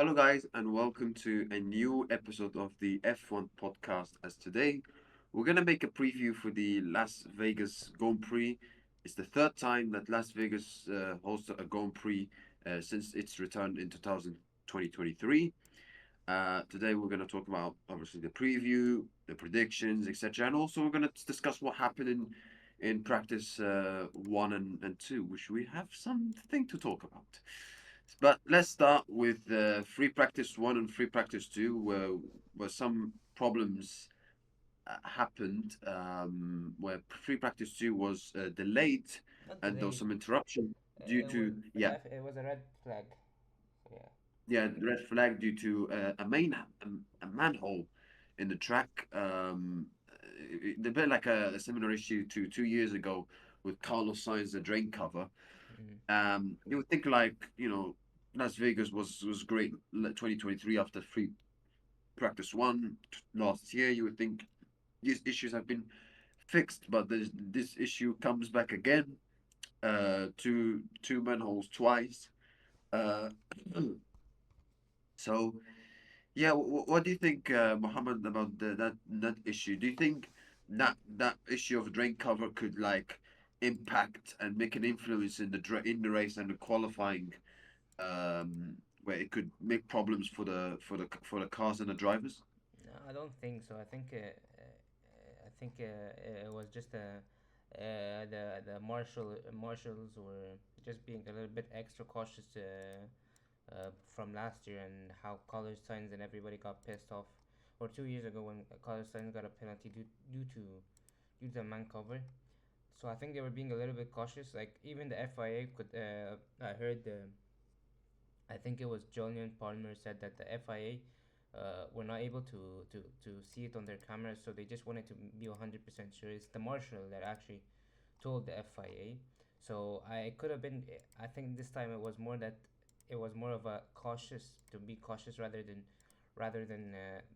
Hello, guys, and welcome to a new episode of the F1 podcast. As today, we're gonna make a preview for the Las Vegas Grand Prix. It's the third time that Las Vegas hosts a Grand Prix since its return in 2023. Today, we're gonna talk about obviously the preview, the predictions, etc., and also we're gonna discuss what happened in practice one and two, which we have something to talk about. But let's start with free practice one and free practice two, where some problems happened, where free practice two was delayed, Not and there was delayed. some interruption due to It was a red flag. So yeah. red flag due to a manhole in the track. A bit like a similar issue to 2 years ago with Carlos Sainz, the drain cover. Mm. You would think like Las Vegas was great 2023 after free practice one last year. You would think these issues have been fixed, but this issue comes back again. Two manholes twice. Uh, so yeah, what do you think, Mohammed, about that issue? Do you think that issue of drain cover could like impact and make an influence in in the race and the qualifying, where it could make problems for the cars and the drivers? No, I don't think so. I think it was just the marshals were just being a little bit extra cautious from last year and how college signs and everybody got pissed off, or 2 years ago when college signs got a penalty due to the man cover. So I think they were being a little bit cautious. Like even the FIA could. I heard I think it was Julian Palmer said that the FIA were not able to see it on their cameras, so they just wanted to be 100% sure. It's the marshal that actually told the FIA. So I could have been. I think this time it was more of a cautious to be cautious rather than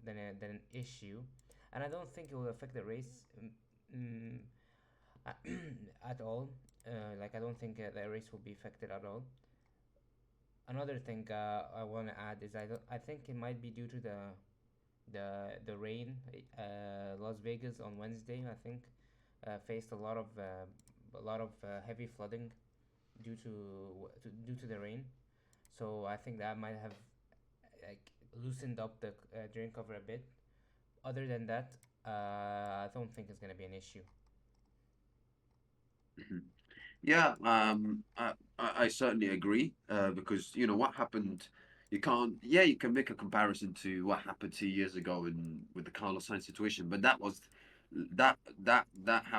an issue, and I don't think it will affect the race mm, at all. Like I don't think the race will be affected at all. Another thing I want to add is I think it might be due to the rain. Las Vegas on Wednesday I think faced a lot of heavy flooding due to the rain. So I think that might have like loosened up the drain cover a bit. Other than that, I don't think it's gonna be an issue. Mhm. Yeah, I certainly agree. Because what happened. You can't. Yeah, you can make a comparison to what happened 2 years ago in with the Carlos Sainz situation, but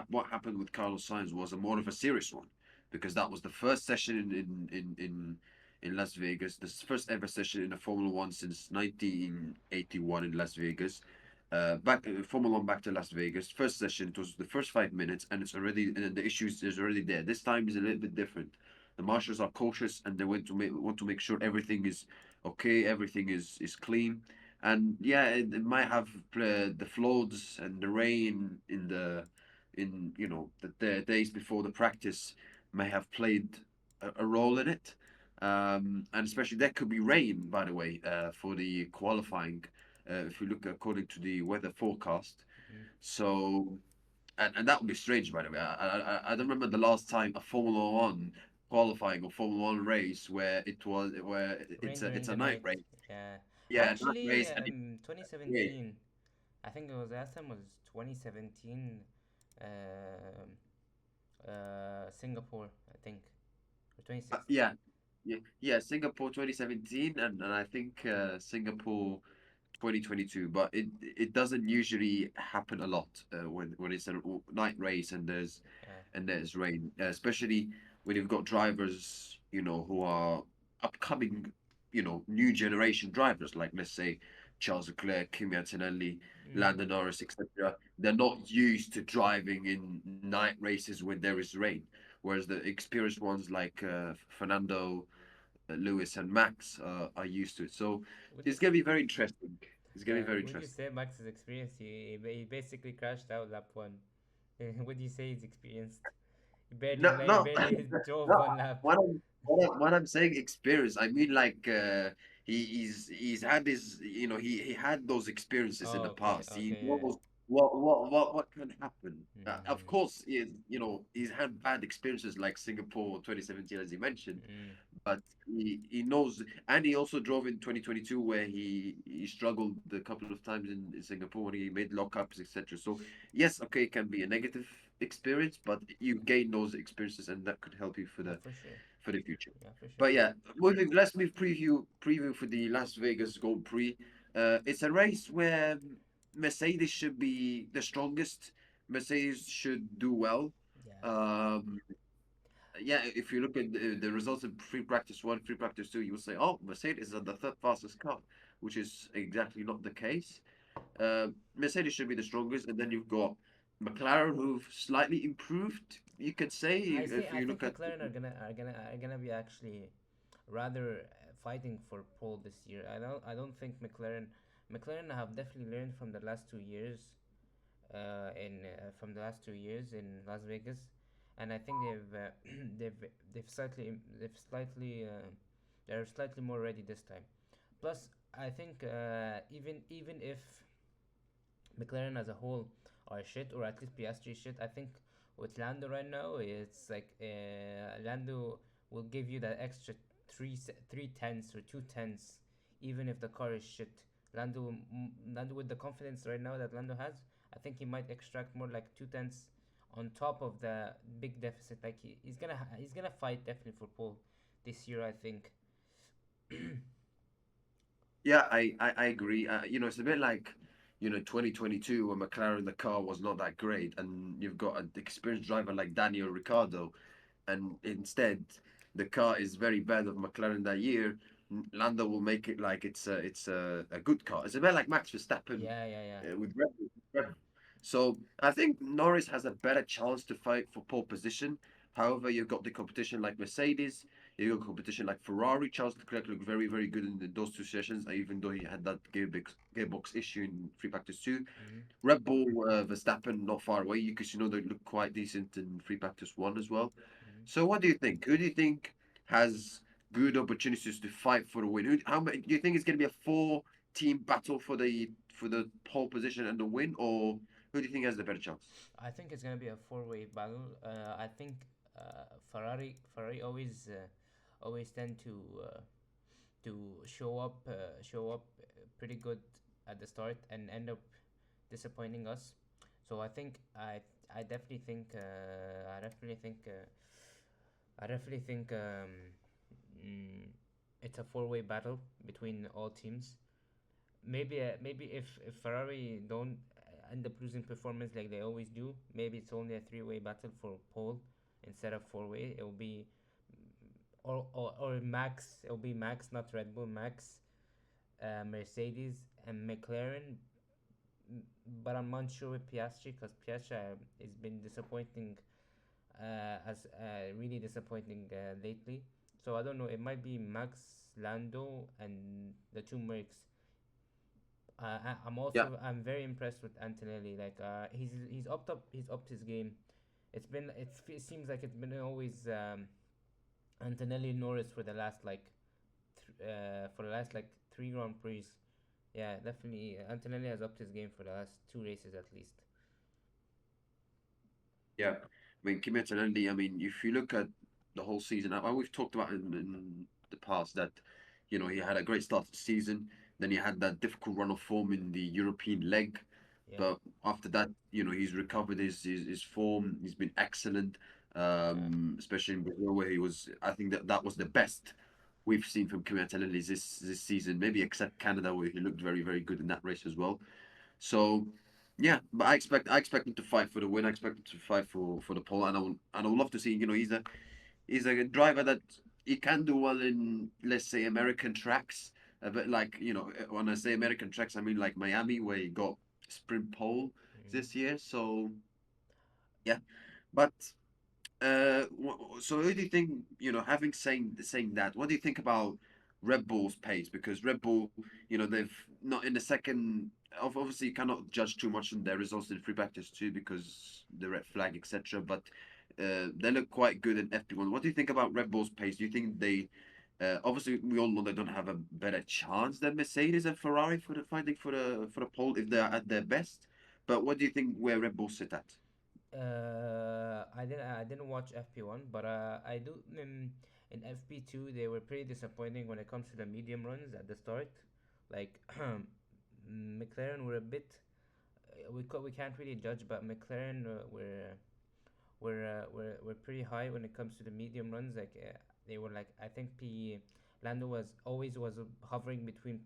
what happened with Carlos Sainz was a more of a serious one, because that was the first session in Las Vegas, the first ever session in a Formula One since 1981 in Las Vegas. Back Formula One back to Las Vegas. First session, it was the first 5 minutes, and it's already and the issues is already there. This time is a little bit different. The marshals are cautious, and they want to make sure everything is okay, everything is clean, and yeah, it might have the floods and the rain in the days before the practice may have played a role in it, and especially there could be rain, by the way, for the qualifying, if you look according to the weather forecast. Mm. So, and that would be strange, by the way. I don't remember the last time a Formula One qualifying or Formula One race where Rain it's during a the night night. race. Yeah, Yeah, a night actually, race, and it's great. 2017. I think it was last time was 2017. Um, Singapore, I think, or 2016. Yeah, yeah. Singapore 2017, and I think Singapore 2022, but it doesn't usually happen a lot when it's a night race and Yeah. there's rain, especially when you've got drivers, who are upcoming, new generation drivers, like let's say Charles Leclerc, Kimi Antonelli, Mm. Lando Norris, etc. They're not used to driving in night races when there is rain, whereas the experienced ones like Fernando, Lewis, and Max are used to it. So Would you it's s- gonna be very interesting. It's gonna be very would you interesting. say Max's experience? He basically crashed out lap one. Would you say he's experienced? No, He no, barely drove no. one lap. What I'm saying experience. I mean, like he's had his, he had those experiences in Oh, the okay, past. He okay, yeah. knows what can happen. Of Mm, course, he's had bad experiences like Singapore 2017, as you mentioned, mm, but he knows, and he also drove in 2022 where he struggled a couple of times in Singapore when he made lockups, etc. So yes, okay, it can be a negative experience, but you gain those experiences, and that could help you yeah, for sure. for the future. Yeah, for sure. But yeah, let's move preview for the Las Vegas Grand Prix. It's a race where Mercedes should be the strongest. Mercedes should do well. Yeah. Um, yeah, if you look at the results in free practice one, free practice two, you will say, "Oh, Mercedes are the third fastest car," which is exactly not the case. Mercedes should be the strongest, and then you've got McLaren who've slightly improved. You could say if I you think look at McLaren are gonna be actually rather fighting for pole this year. I don't think McLaren have definitely learned from the last 2 years in from the last 2 years in Las Vegas, and I think they've they're slightly more ready this time. Plus, I think even if McLaren as a whole are shit, or at least Piastri is shit. I think with Lando right now, it's like Lando will give you that extra three tenths or two tenths, even if the car is shit. Lando with the confidence right now that Lando has, I think he might extract more like two tenths on top of the big deficit. Like he's gonna fight definitely for pole this year. I think. Yeah, I agree. It's a bit like, 2022 when McLaren, the car was not that great, and you've got an experienced driver like Daniel Ricciardo, and instead the car is very bad of McLaren that year. Lando will make it like it's a good car. It's a bit like Max Verstappen Yeah, yeah, yeah. with Red Bull. So I think Norris has a better chance to fight for pole position. However, you've got the competition like Mercedes, you've got competition like Ferrari. Charles Leclerc looked very, very good in those two sessions, even though he had that gearbox issue in free practice two. Mm-hmm. Red Bull, Verstappen, not far away because they look quite decent in free practice one as well. Mm-hmm. So what do you think? Who do you think has good opportunities to fight for the win? How many do you think it's going to be a four-team battle for the pole position and the win, or who do you think has the better chance? I think it's gonna be a four-way battle. I think Ferrari always tend to show up pretty good at the start and end up disappointing us. So I definitely think I definitely think mm, it's a four-way battle between all teams. Maybe if Ferrari don't end up losing performance like they always do, maybe it's only a three-way battle for pole instead of four-way. It will be or Max. It will be Max, not Red Bull. Max, Mercedes, and McLaren. But I'm unsure with Piastri because Piastri has been disappointing, as really disappointing lately. So I don't know. It might be Max, Lando, and the two Mercs. Yeah, I'm very impressed with Antonelli. Like he's upped his game. It seems like it's been always Antonelli Norris for the last like three Grand Prix. Yeah, definitely Antonelli has upped his game for the last two races at least. yeah. I mean, Kimi Antonelli, I mean, if you look at the whole season, we've talked about in the past that, he had a great start to the season. Then he had that difficult run of form in the European leg. Yeah, But after that, he's recovered his form. He's been excellent, yeah, especially in Brazil, where he was. I think that was the best we've seen from Kimi Antonelli this season, maybe except Canada, where he looked very, very good in that race as well. So yeah, but I expect him to fight for the win. I expect him to fight for the pole, and I would love to see. He's a driver that he can do well in, let's say, American tracks. But like, when I say American tracks, I mean like Miami, where he got sprint pole mm-hmm. this year. So yeah, but so who do you think, having saying that, what do you think about Red Bull's pace? Because Red Bull, they've not in the second. Obviously, you cannot judge too much on their results in free practice too because the red flag, etc. But they look quite good in FP1. What do you think about Red Bull's pace? Do you think Obviously, we all know they don't have a better chance than Mercedes and Ferrari for the fighting for the pole if they're at their best. But what do you think where Red Bull sit at? I didn't watch FP1, but I do. In FP2, they were pretty disappointing when it comes to the medium runs at the start. Like McLaren were a bit. We can't really judge, but McLaren were pretty high when it comes to the medium runs. Like they were like, I think P Lando was hovering between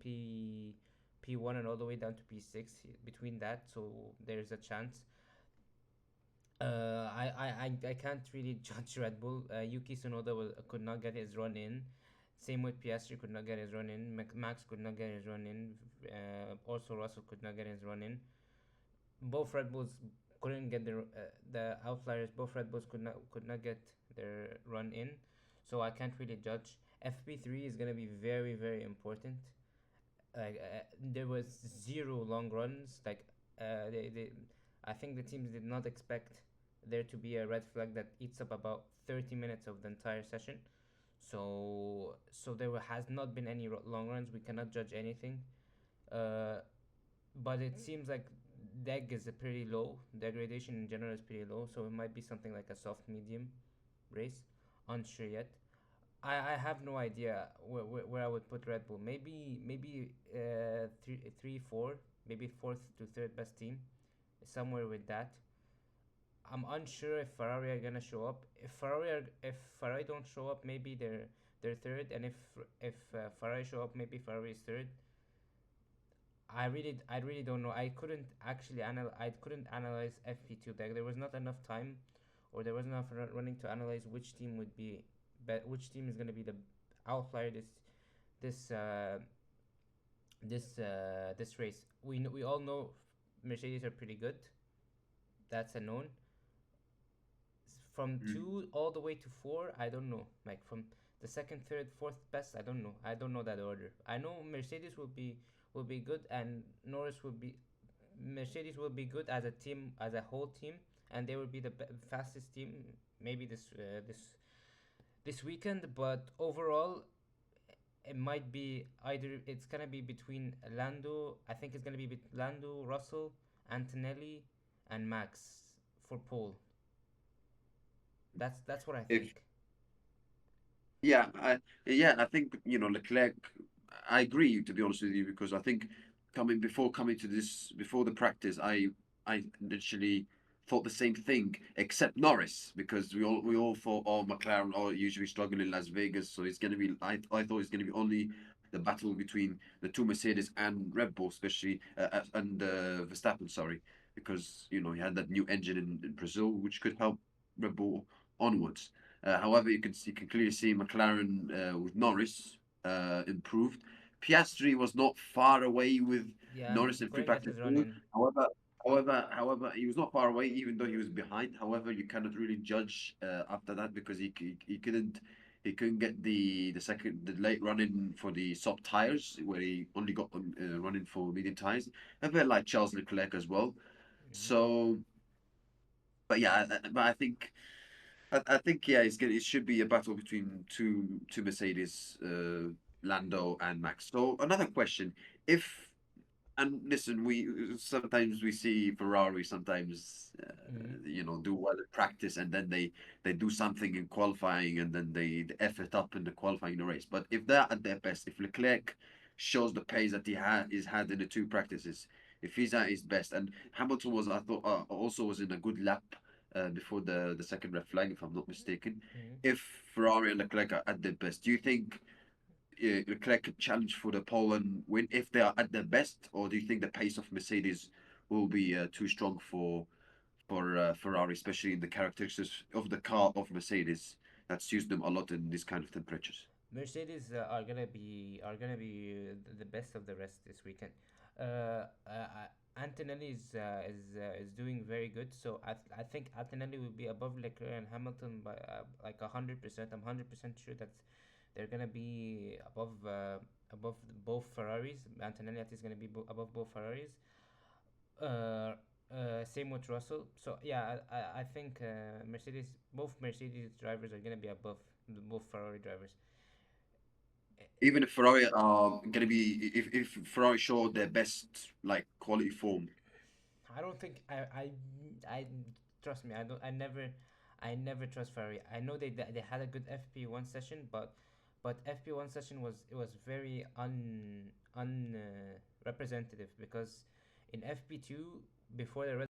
P1 and all the way down to P6 between that. So there's a chance. I can't really judge Red Bull. Yuki Tsunoda could not get his run in. Same with Piastri could not get his run in. Max could not get his run in. Also Russell could not get his run in. Both Red Bulls couldn't get the outliers. Both Red Bulls could not get their run in. So I can't really judge. FP3 is gonna be very very important. There was zero long runs. I think the teams did not expect there to be a red flag that eats up about 30 minutes of the entire session. So has not been any long runs. We cannot judge anything. Uh, but it seems like deg is a pretty low. Degradation in general is pretty low. So it might be something like a soft medium race. Unsure yet. I have no idea where I would put Red Bull. Maybe three, four, maybe fourth to third best team, somewhere with that. I'm unsure if Ferrari are gonna show up. If Ferrari don't show up, maybe they're third, and if Ferrari show up, maybe Ferrari is third. I really don't know. I couldn't analyze FP2. There was not enough time, or there was enough running to analyze which team would be, which team is gonna be the outlier this uh, this race. We all know Mercedes are pretty good. That's a known. From Mm. two all the way to four, I don't know. Like from the second, third, fourth best, I don't know. I don't know that order. I know Mercedes will be good, and Norris will be. Mercedes will be good as a team, as a whole team, and they will be the fastest team maybe this weekend. But overall, it might be either it's gonna be between Lando. I think it's gonna be Lando, Russell, Antonelli, and Max for pole. That's what I If think. Yeah, I think Leclerc. I agree to be honest with you because I think coming to this before the practice, I literally thought the same thing except Norris because we all thought oh McLaren are usually struggling in Las Vegas, so it's gonna be I thought it's gonna be only the battle between the two Mercedes and Red Bull, especially and Verstappen, sorry, because he had that new engine in Brazil which could help Red Bull onwards. However, you can clearly see McLaren with Norris improved. Piastri was not far away with Yeah, Norris he in free couldn't get practice his run too. in. However, he was not far away, even though he was behind. However, you cannot really judge after that because he couldn't get the late run in for the soft tires where he only got them running for medium tires. A bit like Charles Leclerc as well. Hmm. So, but yeah, but I think. I think yeah, it should be a battle between two Mercedes, Lando and Max. So another question: if and listen, we sometimes we see Ferrari sometimes Hmm. do well in practice and then they do something in qualifying and then they F it up in the qualifying race. But if they're at their best, if Leclerc shows the pace that he had in the two practices, if he's at his best, and Hamilton was I thought also was in a good lap before the second red flag, if I'm not mistaken. Hmm. If Ferrari and Leclerc are at their best, do you think Leclerc could challenge for the pole and win if they are at their best, or do you think the pace of Mercedes will be too strong for Ferrari, especially in the characteristics of the car of Mercedes that suits them a lot in these kind of temperatures? Mercedes are gonna be the best of the rest this weekend. Antonelli is doing very good, so I think Antonelli will be above Leclerc and Hamilton by like 100%. I'm 100% sure that they're gonna be above both Ferraris. Antonelli is gonna be above both Ferraris. Uh, Same with Russell. So yeah, I think both Mercedes drivers are gonna be above both Ferrari drivers. Even if Ferrari are gonna be, if Ferrari show their best like quality form. I don't think I trust me. I don't. I never trust Ferrari. I know they had a good FP1 session, but FP1 session was very un representative because in FP2 before the